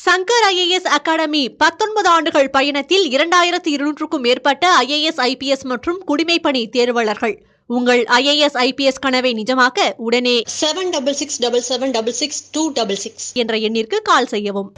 Shankar IAS academy 19 ஆண்டுகள் பயணத்தில் 2200க்கும் மேற்பட்ட IAS IPS மற்றும் குடிமைப்பணி தேர்வாளர்கள். உங்கள் IAS IPS கனவை நிஜமாக்க உடனே 7667766266 என்ற எண்ணிற்கு கால் செய்யவும்.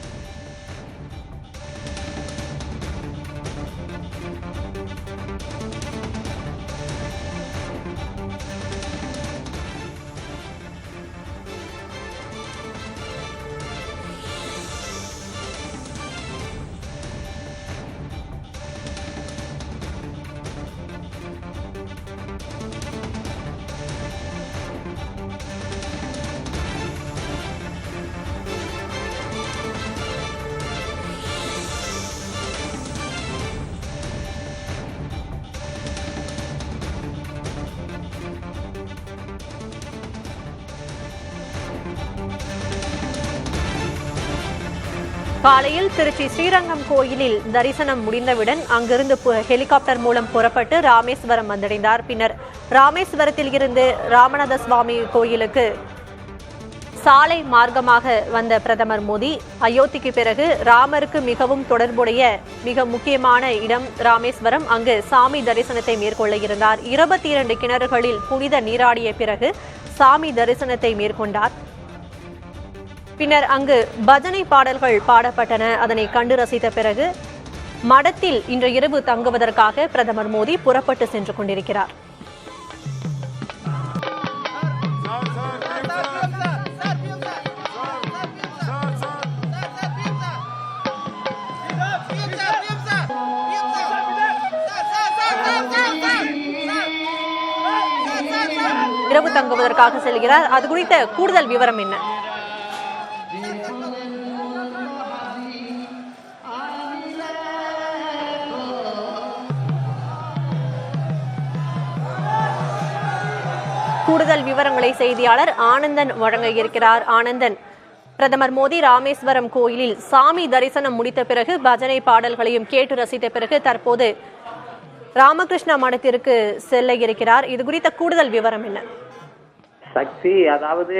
காலையில் திருச்சி ஸ்ரீரங்கம் கோயிலில் தரிசனம் முடிந்தவுடன் அங்கிருந்து ஹெலிகாப்டர் மூலம் புறப்பட்டு ராமேஸ்வரம் வந்தடைந்தார். பின்னர் ராமேஸ்வரத்தில் இருந்து ராமநாத சுவாமி கோயிலுக்கு சாலை மார்க்கமாக வந்த பிரதமர் மோடி அயோத்திக்கு பிறகு ராமருக்கு மிகவும் தொடர்புடைய மிக முக்கியமான இடம் ராமேஸ்வரம். அங்கு சாமி தரிசனத்தை மேற்கொள்ள இருந்தார். 22 கிணறுகளில் புனித நீராடிய பிறகு சாமி தரிசனத்தை மேற்கொண்டார். பின்னர் அங்கு பஜனை பாடல்கள் பாடப்பட்டன. அதனை கண்டு ரசித்த பிறகு மடத்தில் இன்று இரவு தங்குவதற்காக பிரதமர் மோடி புறப்பட்டு சென்று கொண்டிருக்கிறார். இரவு தங்குவதற்காக செல்கிறார். அது குறித்த கூடுதல் விவரம் என்ன? கூடுதல் விவரங்களை செய்தியாளர் ஆனந்தன் வழங்க இருக்கிறார். ஆனந்தன், பிரதமர் மோடி ராமேஸ்வரம் கோயிலில் சாமி தரிசனம் முடித்த பிறகு பஜனை பாடல்களையும் கேட்டு ரசித்த பிறகு தற்போது ராமகிருஷ்ண மடத்திற்கு செல்ல இருக்கிறார். இது குறித்த கூடுதல் விவரம் என்ன? சக்தி, அதாவது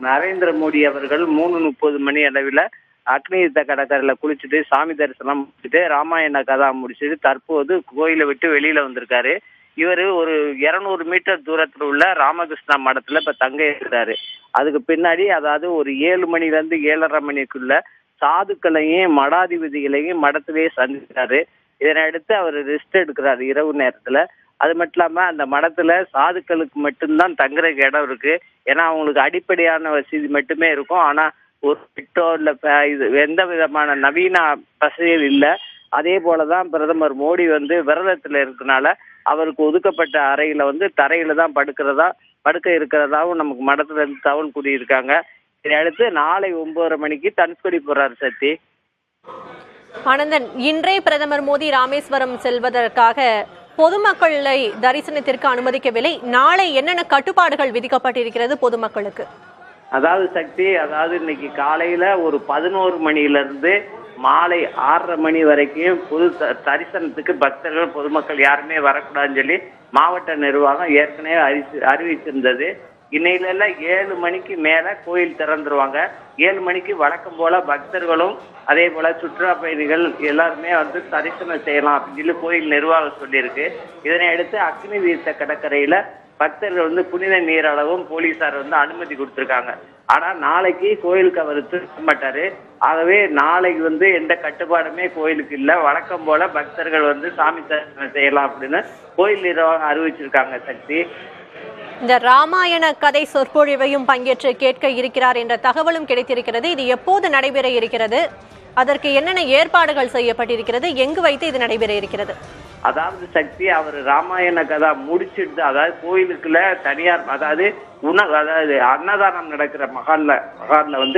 நரேந்திர மோடி அவர்கள் 3:30 மணி அளவில் அக்னி யுத்த கடற்கரையில குளிச்சுட்டு சாமி தரிசனம் முடிச்சுட்டு ராமாயண கதா முடிச்சுட்டு தற்போது கோயிலை விட்டு வெளியில வந்திருக்காரு. இவர் ஒரு 200 மீட்டர் தூரத்தில் உள்ள ராமகிருஷ்ணா மடத்துல இப்ப தங்க இருக்கிறாரு. அதுக்கு பின்னாடி அதாவது ஒரு 7 மணிலேருந்து 7:30 மணிக்குள்ள சாதுக்களையும் மடாதிபதிகளையும் மடத்திலேயே சந்திக்கிறாரு. இதனையடுத்து அவர் ரெஸ்ட் எடுக்கிறாரு இரவு நேரத்துல. அது மட்டும் இல்லாம அந்த மடத்துல சாதுக்களுக்கு மட்டும்தான் தங்குறதுக்கு இடம் இருக்கு. ஏன்னா அவங்களுக்கு அடிப்படையான வசதி மட்டுமே இருக்கும். ஆனா ஒரு பெட்டோ இல்ல இது எந்த விதமான நவீன வசதிகள் இல்லை. அதே போலதான் பிரதமர் மோடி விரதத்துல இருக்கனால அவருக்கு ஒதுக்கப்பட்ட அறையில தரையில தான் படுக்க இருக்கிறதாவும் நமக்கு மடத்துல இருந்து தகவல் கூறியிருக்காங்க. இதையடுத்து நாளை 9:30 மணிக்கு தனுஷ்கோடி போறாரு. சக்தி, ஆனந்தன், இன்றே பிரதமர் மோடி ராமேஸ்வரம் செல்வதற்காக பொதுமக்களை தரிசனத்திற்கு அனுமதிக்கவில்லை. நாளை என்னென்ன கட்டுப்பாடுகள் விதிக்கப்பட்டிருக்கிறது பொதுமக்களுக்கு? அதாவது சக்தி, இன்னைக்கு காலையில ஒரு 11 மணியிலிருந்து மாலை 6:30 மணி வரைக்கும் பொது தரிசனத்துக்கு பக்தர்கள் பொதுமக்கள் யாருமே வரக்கூடாதுன்னு சொல்லி மாவட்ட நிர்வாகம் ஏற்கனவே அறிவிச்சிருந்தது. இன்னையில 7 மணிக்கு மேல கோயில் திறந்துருவாங்க. 7 மணிக்கு வழக்கம் போல பக்தர்களும் அதே போல சுற்றுலா பயணிகள் எல்லாருமே தரிசனம் செய்யலாம் அப்படின்னு சொல்லி கோயில் நிர்வாகம் சொல்லியிருக்கு. இதனை அடுத்து அக்னி தீர்த்த கடற்கரையில பக்தர்கள் புனித நீரளவும் போலீசார் அனுமதி கொடுத்திருக்காங்க. ஆனா நாளைக்கு கோயிலுக்கு அவர் திரும்ப மாட்டாரு. ஆகவே நாளைக்கு எந்த கட்டுப்பாடுமே கோயிலுக்கு இல்ல. வழக்கம் போல பக்தர்கள் சாமி தரிசனம் செய்யலாம் அப்படின்னு கோயில் நிர்வாகம் அறிவிச்சிருக்காங்க. சக்தி, இந்த ராமாயண கதை சொற்பொழிவையும் பங்கேற்று கேட்க இருக்கிறார் என்ற தகவலும் கிடைத்திருக்கிறது. இது எப்போது நடைபெற இருக்கிறது? அதற்கு என்னென்ன ஏற்பாடுகள் செய்யப்பட்டிருக்கிறது? எங்கு வைத்து இது நடைபெற இருக்கிறது? அதாவது சக்தி, அவர் ராமாயண கதா முடிச்சுட்டு அதாவது கோயிலுக்குள்ள தனியார் அதாவது அன்னதானம் நடக்கிற மகால்ல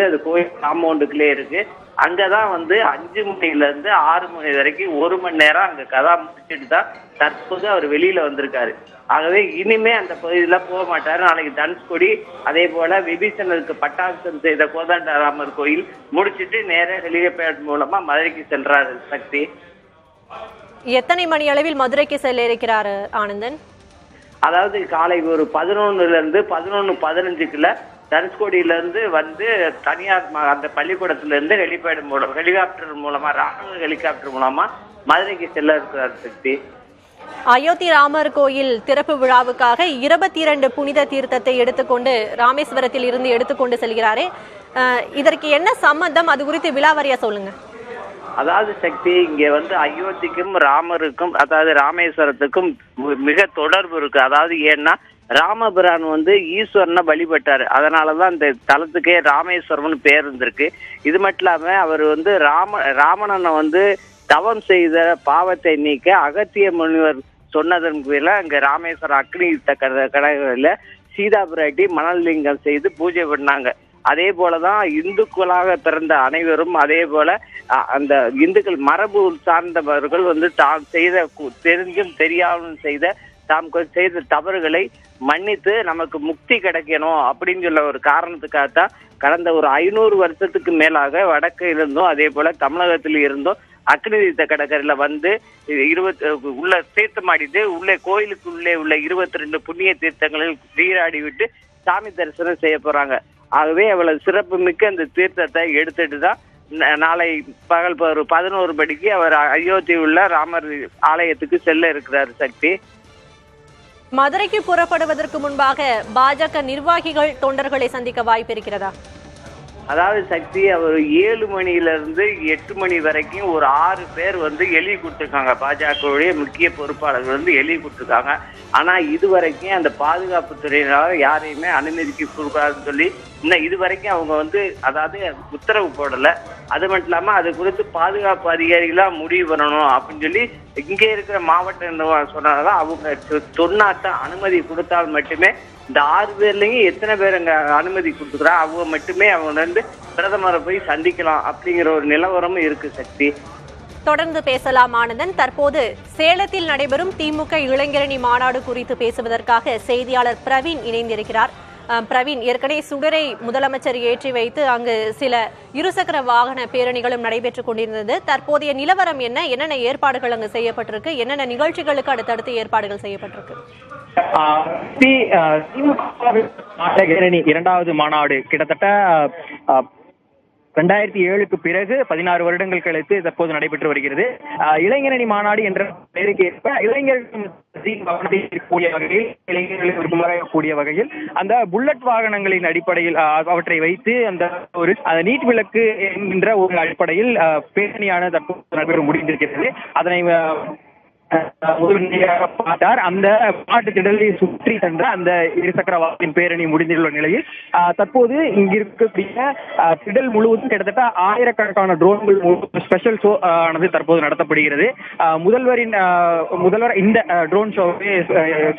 அது கோயில் காம்பவுண்டுக்குள்ளே இருக்கு. அங்கதான் 5 மணிலேருந்து 6 மணி வரைக்கும் 1 மணி நேரம் அங்க கதா முடிச்சுட்டு தான் தற்போது அவர் வெளியில வந்திருக்காரு. ஆகவே இனிமே அந்த பகுதியில போக மாட்டாரு. நாளைக்கு தனுஷ்கோடி அதே போல விபீஷணருக்கு பட்டாபிஷேகம் செய்த கோதண்டராமர் கோயில் முடிச்சுட்டு நேர ஹெலிகாப்டர் மூலமா மதுரைக்கு செல்றாரு. சக்தி, எத்தனை மணி அளவில் மதுரைக்கு செல்ல இருக்கிறார் ஆனந்தன்? அதாவது காலை ஒரு 11 லிருந்து 11:15 தனுஷ்கோடியில இருந்து வந்து தனியார் அந்த பள்ளிக்கூடத்துல இருந்து ஹெலிகாப்டர் மூலமா ராணுவ ஹெலிகாப்டர் மூலமா மதுரைக்கு செல்ல இருக்கிறார் சக்தி. அயோத்தி ராமர் கோயில் திறப்பு விழாவுக்காக 22 புனித தீர்த்தத்தை எடுத்துக்கொண்டு ராமேஸ்வரத்தில் இருந்து எடுத்துக்கொண்டு செல்கிறாரே, இதற்கு என்ன சம்பந்தம்? அது குறித்து விலாவரியா சொல்லுங்க. அதாவது சக்தி, இங்க வந்து அயோத்திக்கும் ராமருக்கும் அதாவது ராமேஸ்வரத்துக்கும் மிக தொடர்பு இருக்கு. அதாவது ஏன்னா ராமபிரான் வந்து ஈஸ்வரனை வழிபட்டாரு, அதனாலதான் இந்த தலத்துக்கே ராமேஸ்வரம்னு பேர் இருந்திருக்கு. இது மட்டும் இல்லாம அவர் வந்து ராவணனை வந்து தவம் செய்த பாவத்தை நீக்க அகத்திய முனிவர் சொன்னதன் பேர்ல அங்க ராமேஸ்வரம் அக்னி கடற்கரையில சீதா பிராட்டி மணல் லிங்கம் செய்து பூஜை பண்ணாங்க. அதே போலதான் இந்துக்களாக பிறந்த அனைவரும் அதே போல அந்த இந்துக்கள் மரபு சார்ந்தவர்கள் வந்து தாம் செய்த தெரிஞ்சும் தெரியாமலும் தாம் செய்த தவறுகளை மன்னித்து நமக்கு முக்தி கிடைக்கணும் அப்படின்னு சொல்ல ஒரு காரணத்துக்காகத்தான் கடந்த ஒரு 500 வருஷத்துக்கு மேலாக வடக்கு இருந்தும் அதே போல தமிழகத்தில் இருந்தும் அக்னி தீர்த்த கடற்கரையில வந்து உள்ள தீர்த்தமாடிட்டு உள்ளே கோயிலுக்கு உள்ளே உள்ள 22 புண்ணிய தீர்த்தங்களில் நீராடி விட்டு சாமி தரிசனம் செய்ய போறாங்க. ஆகவே அவ்வளவு சிறப்பு மிக்க அந்த தீர்த்தத்தை எடுத்துட்டு தான் நாளை பகல் 11 மணிக்கு அவர் அயோத்தி உள்ள ராமர் ஆலயத்துக்கு செல்ல இருக்கிறார் சக்தி. மதுரைக்கு புறப்படுவதற்கு முன்பாக பாஜக நிர்வாகிகள் தொண்டர்களை சந்திக்க வாய்ப்பு இருக்கிறதா? அதாவது சக்தி, அவர் 7 மணியிலிருந்து 8 மணி வரைக்கும் ஒரு 6 பேர் வந்து எழுதி கொடுத்துருக்காங்க. பாஜகவுடைய முக்கிய பொறுப்பாளர்கள் வந்து எழுதி கொடுத்துருக்காங்க. ஆனா இதுவரைக்கும் அந்த பாதுகாப்பு துறையினால யாரையுமே அனுமதிக்க கூடாதுன்னு சொல்லி இன்னும் இதுவரைக்கும் அவங்க வந்து அதாவது உத்தரவு போடல. அது மட்டும் இல்லாம அது குறித்து பாதுகாப்பு அதிகாரிகளா முடிவு பண்ணணும் அப்படின்னு சொல்லி இங்கே இருக்கிற மாவட்ட நிர்வாகம் சொன்னால அவங்க சொன்னாத்தான் அனுமதி கொடுத்தால் மட்டுமே இந்த 6 பேர்லயும் எத்தனை பேர் அங்க அனுமதி கொடுத்துக்கிறா அவங்க மட்டுமே அவங்க வந்து பிரதமரை போய் சந்திக்கலாம் அப்படிங்கிற ஒரு நிலவரமும் இருக்கு சக்தி. தொடர்ந்து பேசலாம் ஆனந்தன். தற்போது சேலத்தில் நடைபெறும் திமுக இளைஞரணி மாநாடு குறித்து பேசுவதற்காக செய்தியாளர் பிரவீன் இணைந்திருக்கிறார். பிரவீன், ஏற்கனவே சுடரை முதலமைச்சர் ஏற்றி வைத்து அங்கு சில இருசக்கர வாகன பேரணிகளும் நடைபெற்றுக் கொண்டிருந்தது. தற்போதைய நிலவரம் என்ன? என்னென்ன ஏற்பாடுகள் அங்கு செய்யப்பட்டிருக்கு? என்னென்ன நிகழ்ச்சிகளுக்கு அடுத்தடுத்து ஏற்பாடுகள் செய்யப்பட்டிருக்கு? இளைஞரணி 2வது மாநாடு கிட்டத்தட்ட 2007க்கு பிறகு 16 வருடங்கள் கழித்து தற்போது நடைபெற்று வருகிறது. இளைஞரணி மாநாடு என்ற பெயருக்கு ஏற்ப இளைஞர்களுக்கு வகையில் இளைஞர்களுக்கு விரும்பக்கூடிய வகையில் அந்த புல்லட் வாகனங்களின் அடிப்படையில் அவற்றை வைத்து அந்த ஒரு நீட் விளக்கு என்கின்ற ஒரு அடிப்படையில் பேரணியான தற்போது நடைபெற முடிந்திருக்கிறது. அதனை பார்த்தார். அந்த மாட்டு திடலை சுற்றி சென்ற அந்த இருசக்கர வாகன பேரணி முடிந்துள்ள நிலையில் தற்போது இங்கிருக்கக்கூடிய திடல் முழுவதும் கிட்டத்தட்ட 1000கணக்கான ட்ரோன்கள் ஸ்பெஷல் ஷோ ஆனது தற்போது நடத்தப்படுகிறது. முதல்வர் இந்த ட்ரோன் ஷோவை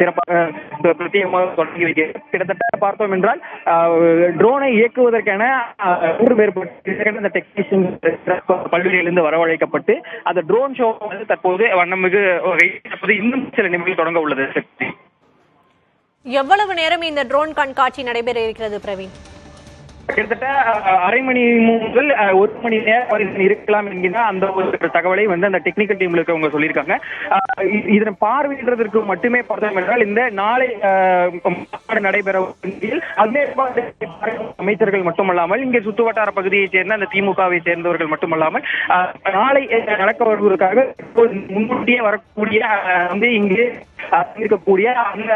சிறப்பாக பிரத்யேகமாக தொடங்கி வைக்கிறது. கிட்டத்தட்ட பார்த்தோம் என்றால் ட்ரோனை இயக்குவதற்கான 100 மேற்பட்ட டெக்னீஷியன் பல்வேறிலிருந்து வரவழைக்கப்பட்டு அந்த ட்ரோன் ஷோ வந்து தற்போது வண்ணமிகு இன்னும் சில நிமிடங்கள் தொடங்க உள்ளது. எவ்வளவு நேரம் இந்த ட்ரோன் கண்காட்சி நடைபெற இருக்கிறது பிரவீன்? கிட்டத்தட்ட அரை மணி முதல் 1 மணி நேரம் வரை இருக்கலாம் என்கிற அந்த ஒரு தகவலை வந்து அந்த டெக்னிக்கல் டீம்ல இருக்கவங்க சொல்லியிருக்காங்க. இதனை பார்வையிடுறதற்கு மட்டுமே பார்த்தோம் என்றால் இந்த நாளை நடைபெற அமைச்சர்கள் மட்டுமல்லாமல் இங்கே சுற்று வட்டார பகுதியை சேர்ந்த அந்த திமுகவை சேர்ந்தவர்கள் மட்டுமல்லாமல் நாளை நடக்க வருவதற்காக முன்கூட்டியே வரக்கூடிய வந்து இங்கே இருக்கக்கூடிய அந்த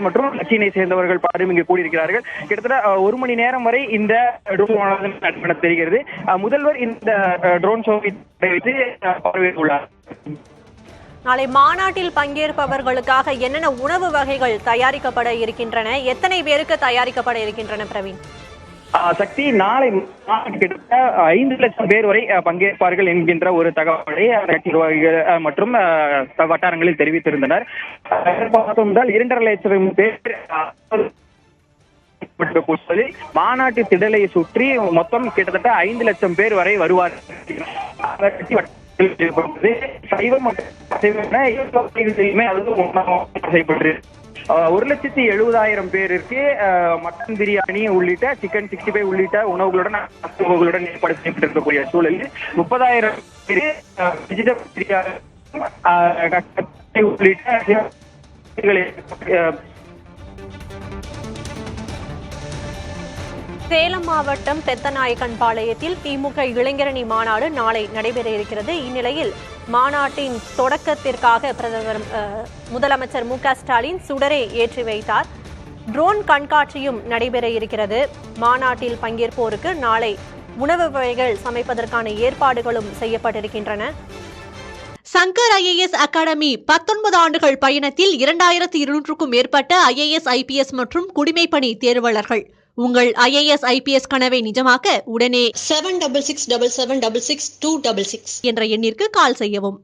மற்றும் கட்சியினை சேர்ந்தவர்கள் பலரும் இங்கே கூடியிருக்கிறார்கள். கிட்டத்தட்ட 1 மணி நேரம் வரை இந்த ட்ரோன் தெரிகிறது. முதல்வர் இந்த ட்ரோன் ஷோவை வைத்து பார்வையிட்டுள்ளார். நாளை மாநாட்டில் பங்கேற்பவர்களுக்காக என்னென்ன உணவு வகைகள் தயாரிக்கப்பட இருக்கின்றன? எத்தனை பேருக்கு தயாரிக்கப்பட இருக்கின்றன பிரவீன்? சக்தி, நாளை கிட்டத்தட்ட 5 லட்சம் பேர் வரை பங்கேற்பார்கள் என்கின்ற ஒரு தகவலை கட்சி நிர்வாகிகள் மற்றும் வட்டாரங்களில் தெரிவித்திருந்தனர். பார்த்தோம் என்றால் 2.5 லட்சம் பேர் மாநாட்டு திடலை சுற்றி மொத்தம் கிட்டத்தட்ட 5 லட்சம் பேர் வரை வருவார்கள். சைவம் செய்யப்பட்டு 1,70,000 பேருக்கு மட்டன் பிரியாணி உள்ளிட்ட சிக்கன் 65 உள்ளிட்ட உணவுகளுடன் ஏற்பாடு செய்யப்பட்டிருக்கக்கூடிய சூழலில் 30,000 பேர் வெஜிடபிள் பிரியாணி உள்ளிட்ட சேலம் மாவட்டம் பெத்தநாயக்கன்பாளையத்தில் திமுக இளைஞரணி மாநாடு நாளை நடைபெற இருக்கிறது. இந்நிலையில் மாநாட்டின் தொடக்கத்திற்காக முதலமைச்சர் மு க ஸ்டாலின் சுடரே ஏற்றி வைத்தார். ட்ரோன் கண்காட்சியும் நடைபெற இருக்கிறது. மாநாட்டில் பங்கேற்போருக்கு நாளை உணவு வகைகள் சமைப்பதற்கான ஏற்பாடுகளும் செய்யப்பட்டிருக்கின்றன. சங்கர் ஐஏஎஸ் அகாடமி 19 ஆண்டுகள் பயணத்தில் 2200க்கும் மேற்பட்ட ஐஏஎஸ் ஐபிஎஸ் மற்றும் குடிமைப்பணி தேர்வாளர்கள். உங்கள் ஐஏஎஸ் ஐபிஎஸ் கனவை நிஜமாக்க உடனே 7667766266 என்ற எண்ணிற்கு கால் செய்யவும்.